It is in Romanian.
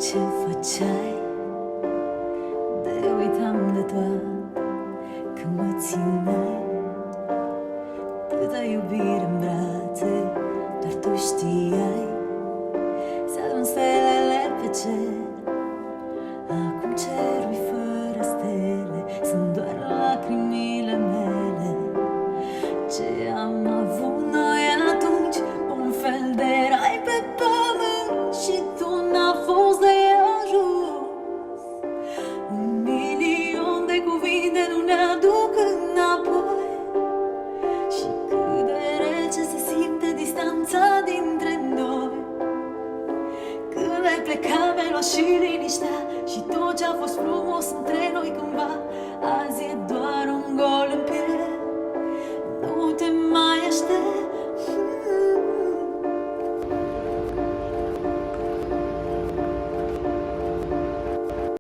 Ce făceai? De uitam de tot când mă țineai. Câtă iubire în brațe, doar tu știai. S-adun stelele pe cer, acum cerul-i fără stele, sunt doar lacrimile mele. Ce am avut noi atunci, un fel de rai pe pământ, și tu n-a fost de ajuns. 1.000.000 de cuvinte nu ne aduc înapoi. Și cât de rece se simte distanța dintre noi. Când ai plecat, mi-ai luat și liniștea și tot ce-a fost frumos între noi cândva. Azi e doar un gol în piele.